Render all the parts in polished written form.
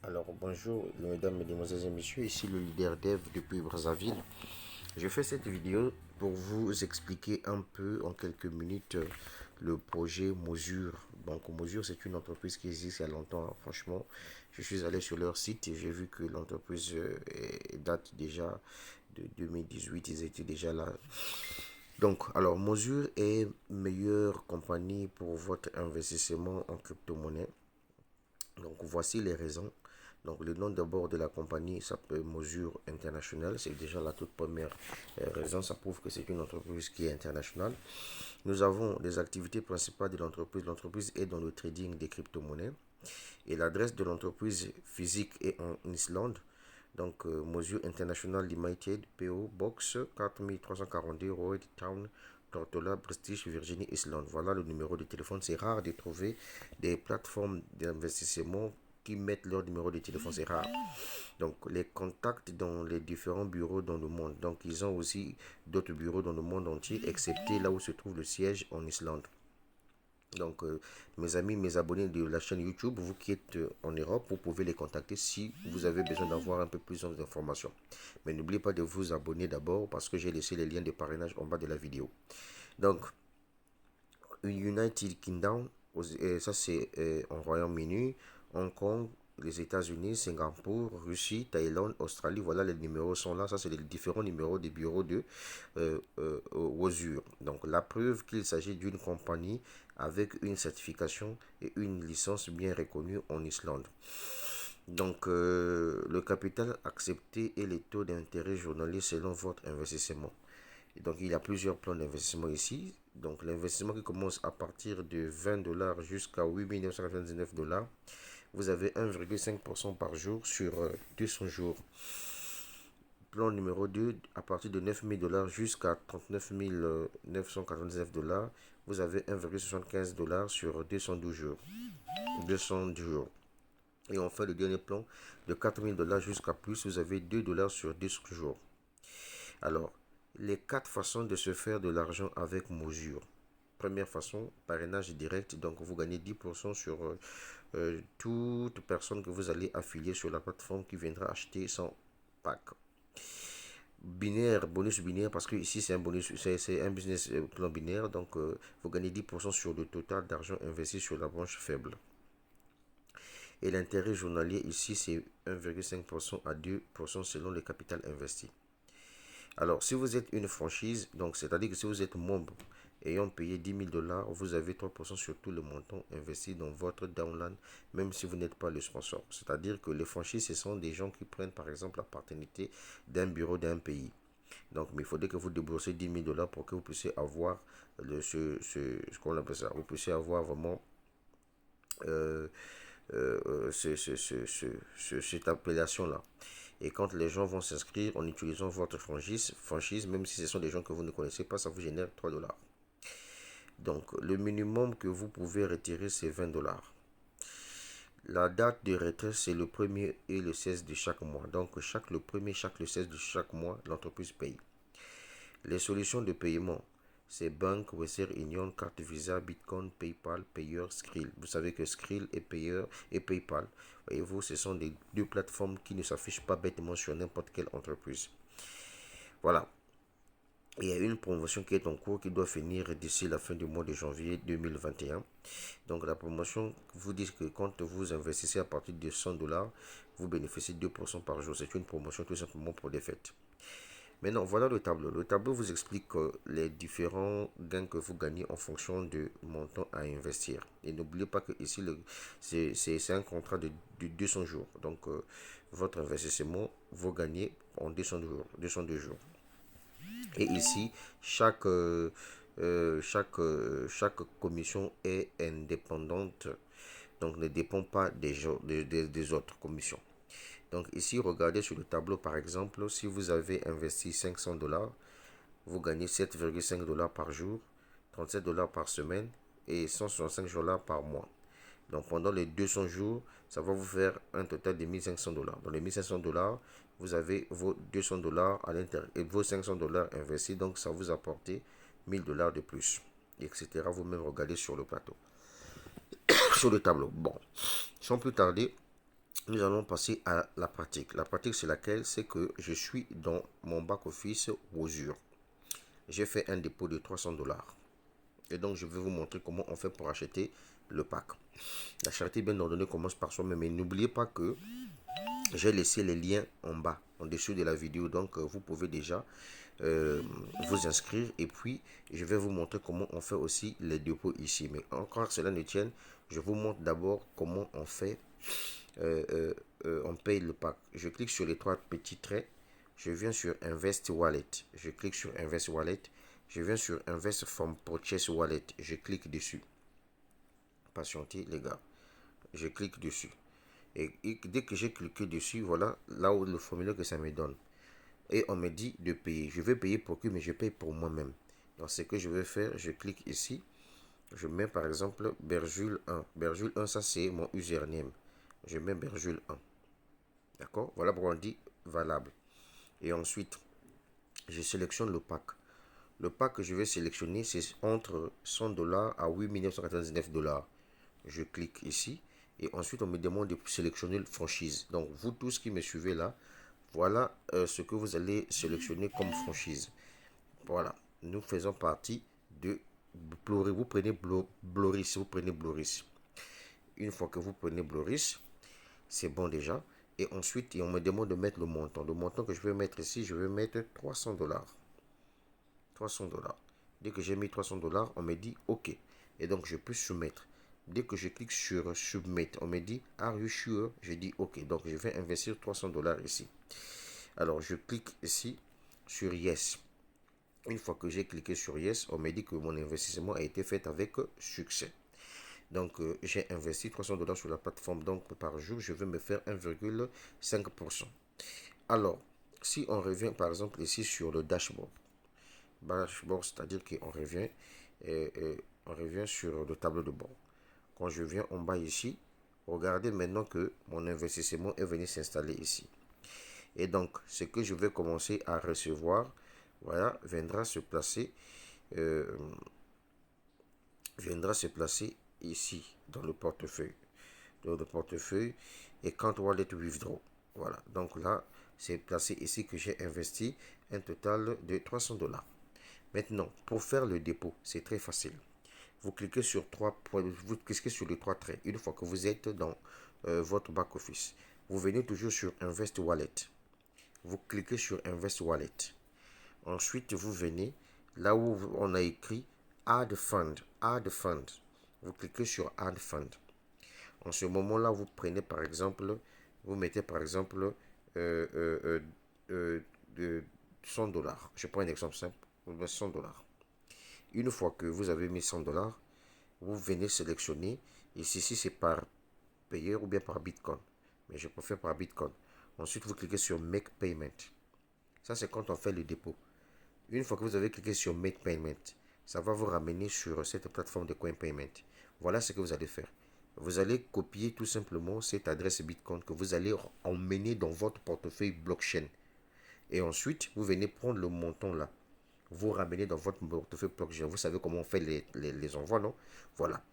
Alors bonjour mesdames, mesdemoiselles et messieurs, ici le leader dev depuis Brazzaville. Je fais cette vidéo pour vous expliquer un peu en quelques minutes le projet Mosure. Donc Mosure c'est une entreprise qui existe il y a longtemps, hein. Franchement, je suis allé sur leur site et j'ai vu que l'entreprise date déjà de 2018, ils étaient déjà là. Donc alors Mosure est meilleure compagnie pour votre investissement en crypto-monnaie. Donc voici les raisons. Donc le nom d'abord de la compagnie s'appelle Mosure International. C'est déjà la toute première raison. Ça prouve que c'est une entreprise qui est internationale. Nous avons les activités principales de l'entreprise. L'entreprise est dans le trading des crypto-monnaies. Et l'adresse de l'entreprise physique est en Islande. Donc Mosure International Limited, PO Box 4342 Road Town, Tortola, British, Virginie, Islande. Voilà le numéro de téléphone. C'est rare de trouver des plateformes d'investissement qui mettent leur numéro de téléphone. C'est rare. Donc, les contacts dans les différents bureaux dans le monde. Donc, ils ont aussi d'autres bureaux dans le monde entier, excepté là où se trouve le siège en Islande. Donc, mes amis, mes abonnés de la chaîne YouTube, vous qui êtes en Europe, vous pouvez les contacter si vous avez besoin d'avoir un peu plus d'informations. Mais n'oubliez pas de vous abonner d'abord parce que j'ai laissé les liens de parrainage en bas de la vidéo. Donc, United Kingdom, ça c'est en Royaume-Uni, Hong Kong, les États-Unis, Singapour, Russie, Thaïlande, Australie, voilà les numéros sont là. Ça c'est les différents numéros des bureaux de Wosur. Donc la preuve qu'il s'agit d'une compagnie avec une certification et une licence bien reconnue en Islande. Donc le capital accepté et les taux d'intérêt journaliers selon votre investissement. Et donc, il y a plusieurs plans d'investissement ici. Donc, l'investissement qui commence à partir de 20 dollars jusqu'à 8 999 dollars. Vous avez 1,5% par jour sur 200 jours. Plan numéro 2, à partir de 9 000 dollars jusqu'à 39 999 dollars. Vous avez 1,75 dollars sur 212 jours. 200 jours. Et enfin, le dernier plan, de 4 000 dollars jusqu'à plus, vous avez 2 dollars sur 200 jours. Alors, les quatre façons de se faire de l'argent avec mesure. Première façon, parrainage direct. Donc, vous gagnez 10% sur toute personne que vous allez affilier sur la plateforme qui viendra acheter son pack. Binaire, bonus binaire, parce que ici c'est un bonus, c'est un business plan binaire. Donc, vous gagnez 10% sur le total d'argent investi sur la branche faible. Et l'intérêt journalier ici, c'est 1,5% à 2% selon le capital investi. Alors, si vous êtes une franchise, donc c'est-à-dire que si vous êtes membre ayant payé 10 000 dollars, vous avez 3% sur tout le montant investi dans votre downline, même si vous n'êtes pas le sponsor. C'est-à-dire que les franchises, ce sont des gens qui prennent par exemple la paternité d'un bureau d'un pays. Donc, mais il faudrait que vous déboursez 10 000 dollars pour que vous puissiez avoir ce qu'on appelle ça. Vous puissiez avoir vraiment cette appellation-là. Et quand les gens vont s'inscrire en utilisant votre franchise, même si ce sont des gens que vous ne connaissez pas, ça vous génère 3 dollars. Donc, le minimum que vous pouvez retirer, c'est 20 dollars. La date de retrait, c'est le 1er et le 16 de chaque mois. Donc, le 1er, le 16 de chaque mois, l'entreprise paye. Les solutions de paiement, c'est Bank, Western Union, carte Visa, Bitcoin, PayPal, Payer, Skrill. Vous savez que Skrill est Payer et PayPal. Voyez-vous, ce sont des deux plateformes qui ne s'affichent pas bêtement sur n'importe quelle entreprise. Voilà. Il y a une promotion qui est en cours qui doit finir d'ici la fin du mois de janvier 2021. Donc la promotion vous dit que quand vous investissez à partir de 100 dollars, vous bénéficiez de 2% par jour. C'est une promotion tout simplement pour des fêtes. Maintenant, voilà le tableau. Le tableau vous explique les différents gains que vous gagnez en fonction du montant à investir. Et n'oubliez pas que ici, c'est un contrat de 200 jours. Donc, votre investissement, vous gagnez en 200 jours, 202 jours. Et ici, chaque commission est indépendante, donc ne dépend pas des autres commissions. Donc ici, regardez sur le tableau, par exemple, si vous avez investi 500 dollars, vous gagnez 7,5 dollars par jour, 37 dollars par semaine et 165 dollars par mois. Donc pendant les 200 jours, ça va vous faire un total de 1500 dollars. Dans les 1500 dollars, vous avez vos 200 dollars à l'intérieur et vos 500 dollars investis. Donc ça vous apporte 1000 dollars de plus, etc. Vous-même regardez sur le plateau, sur le tableau. Bon, sans plus tarder, nous allons passer à la pratique. La pratique, c'est laquelle? C'est que je suis dans mon back-office Wozur. J'ai fait un dépôt de 300 $. Et donc, je vais vous montrer comment on fait pour acheter le pack. La charité bien ordonnée commence par soi-même. Mais n'oubliez pas que j'ai laissé les liens en bas, en dessous de la vidéo. Donc, vous pouvez déjà vous inscrire. Et puis, je vais vous montrer comment on fait aussi les dépôts ici. Mais encore, cela ne tienne. Je vous montre d'abord comment on fait. On paye le pack. Je clique sur les trois petits traits. Je viens sur Invest Wallet. Je clique sur Invest Wallet. Je viens sur Invest from Purchase Wallet. Je clique dessus. Patientez, les gars. Je clique dessus. Et dès que j'ai cliqué dessus, voilà là où le formulaire que ça me donne. Et on me dit de payer. Je vais payer pour qui, mais je paye pour moi-même. Donc, ce que je vais faire, je clique ici. Je mets par exemple Berjule 1. Berjule 1, ça c'est mon username. Je mets Berjule 1. D'accord? Voilà pourquoi on dit valable. Et ensuite, je sélectionne le pack. Le pack que je vais sélectionner, c'est entre 100 $ à 8 999 $. Je clique ici. Et ensuite, on me demande de sélectionner le franchise. Donc, vous tous qui me suivez là, voilà ce que vous allez sélectionner comme franchise. Voilà. Nous faisons partie de Bloris. Vous prenez Bloris. Vous prenez Bloris. Une fois que vous prenez Bloris, c'est bon déjà. Et ensuite, on me demande de mettre le montant. Le montant que je vais mettre ici, je vais mettre 300 $. 300 $. Dès que j'ai mis 300 $, on me dit OK. Et donc, je peux soumettre. Dès que je clique sur Submit, on me dit Are you sure? Je dis OK. Donc, je vais investir 300 $ ici. Alors, je clique ici sur Yes. Une fois que j'ai cliqué sur Yes, on me dit que mon investissement a été fait avec succès. Donc, j'ai investi 300 $ sur la plateforme. Donc, par jour, je vais me faire 1,5%. Alors, si on revient par exemple ici sur le dashboard, c'est-à-dire qu'on revient, on revient sur le tableau de bord. Quand je viens en bas ici, regardez maintenant que mon investissement est venu s'installer ici. Et donc, ce que je vais commencer à recevoir, voilà, euh, viendra se placer ici, dans le portefeuille. Dans le portefeuille et Count Wallet Withdraw. Voilà, donc là, c'est placé ici que j'ai investi un total de 300 $. Maintenant, pour faire le dépôt, c'est très facile. Vous cliquez sur vous cliquez sur les trois traits. Une fois que vous êtes dans votre back office, vous venez toujours sur Invest Wallet. Vous cliquez sur Invest Wallet. Ensuite, vous venez là où on a écrit Add Fund. Add Fund. Vous cliquez sur Add Fund. En ce moment-là, vous prenez par exemple, vous mettez par exemple de 100 $. Je prends un exemple simple. Vous mettez 100 $. Une fois que vous avez mis 100 $, vous venez sélectionner. Ici, si c'est par payeur ou bien par Bitcoin. Mais je préfère par Bitcoin. Ensuite, vous cliquez sur Make Payment. Ça, c'est quand on fait le dépôt. Une fois que vous avez cliqué sur Make Payment, ça va vous ramener sur cette plateforme de Coin Payment. Voilà ce que vous allez faire. Vous allez copier tout simplement cette adresse Bitcoin que vous allez emmener dans votre portefeuille blockchain. Et ensuite, vous venez prendre le montant là. Vous ramenez dans votre portefeuille blockchain. Vous savez comment on fait les envois, non? Voilà.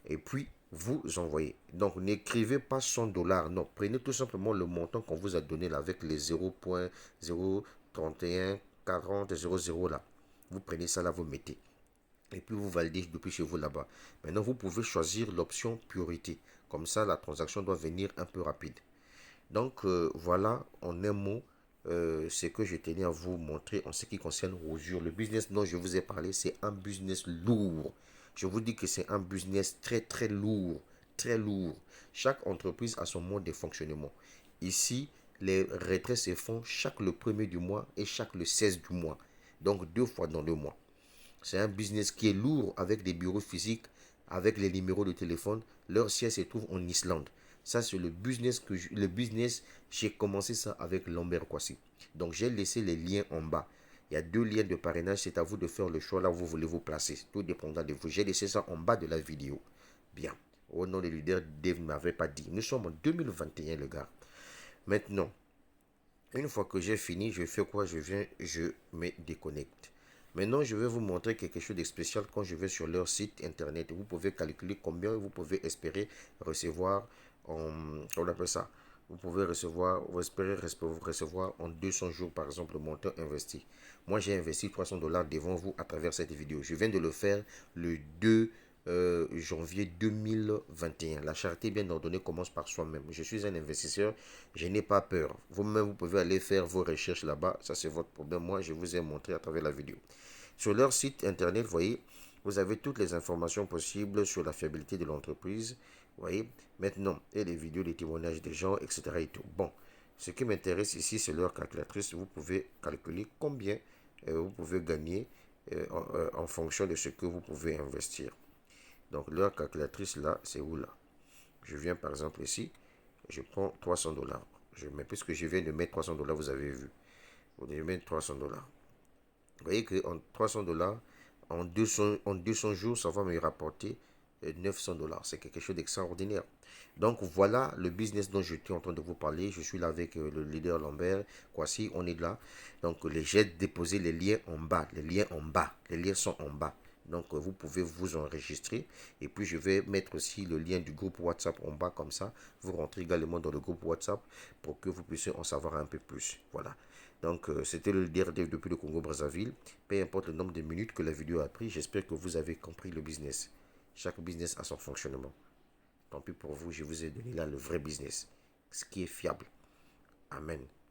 Et puis, vous envoyez. Donc, n'écrivez pas 100 $. Non, prenez tout simplement le montant qu'on vous a donné là avec les 0.0314000 là. Vous prenez ça là, vous mettez. Et puis vous validez depuis chez vous là-bas. Maintenant, vous pouvez choisir l'option priorité. Comme ça, la transaction doit venir un peu rapide. Donc, voilà en un mot ce que je tenais à vous montrer en ce qui concerne Wozur. Le business dont je vous ai parlé, c'est un business lourd. Je vous dis que c'est un business très très lourd. Très lourd. Chaque entreprise a son mode de fonctionnement. Ici, les retraits se font chaque le premier du mois et chaque le 16 du mois. Donc 2 fois dans le mois. C'est un business qui est lourd avec des bureaux physiques, avec les numéros de téléphone. Leur siège se trouve en Islande. Ça, c'est le business, j'ai commencé ça avec Lambert Kwasi. Donc, j'ai laissé les liens en bas. Il y a 2 liens de parrainage. C'est à vous de faire le choix là où vous voulez vous placer. Tout dépendant de vous. J'ai laissé ça en bas de la vidéo. Bien. Au nom des leaders, Dave ne m'avait pas dit. Nous sommes en 2021, les gars. Maintenant, une fois que j'ai fini, je fais quoi? Je me déconnecte. Maintenant, je vais vous montrer quelque chose de spécial quand je vais sur leur site internet. Vous pouvez calculer combien vous pouvez espérer recevoir on appelle ça, vous espérez recevoir en 200 jours, par exemple, le montant investi. Moi, j'ai investi 300 dollars devant vous à travers cette vidéo. Je viens de le faire le 2 janvier 2021. La charité bien ordonnée commence par soi-même. Je suis un investisseur, je n'ai pas peur. Vous-même, vous pouvez aller faire vos recherches là-bas. Ça, c'est votre problème. Moi, je vous ai montré à travers la vidéo. Sur leur site internet, vous voyez, vous avez toutes les informations possibles sur la fiabilité de l'entreprise. Vous voyez, maintenant, et les vidéos, les témoignages des gens, etc. Et tout. Bon, ce qui m'intéresse ici, c'est leur calculatrice. Vous pouvez calculer combien vous pouvez gagner en fonction de ce que vous pouvez investir. Donc, leur calculatrice là, c'est où là? Je viens par exemple ici, je prends 300 dollars. Puisque je viens de mettre 300 dollars, vous avez vu. Vous devez mettre 300 dollars. Vous voyez qu'en 300 dollars, en 200 jours, ça va me rapporter 900 dollars. C'est quelque chose d'extraordinaire. Donc voilà le business dont je suis en train de vous parler. Je suis là avec le leader Lambert. Voici, on est là. Donc j'ai déposé les liens en bas. Les liens en bas. Les liens sont en bas. Donc vous pouvez vous enregistrer. Et puis je vais mettre aussi le lien du groupe WhatsApp en bas comme ça. Vous rentrez également dans le groupe WhatsApp pour que vous puissiez en savoir un peu plus. Voilà. Donc c'était le DRDF depuis le Congo-Brazzaville. Peu importe le nombre de minutes que la vidéo a pris, j'espère que vous avez compris le business. Chaque business a son fonctionnement. Tant pis pour vous, je vous ai donné là le vrai business. Ce qui est fiable. Amen.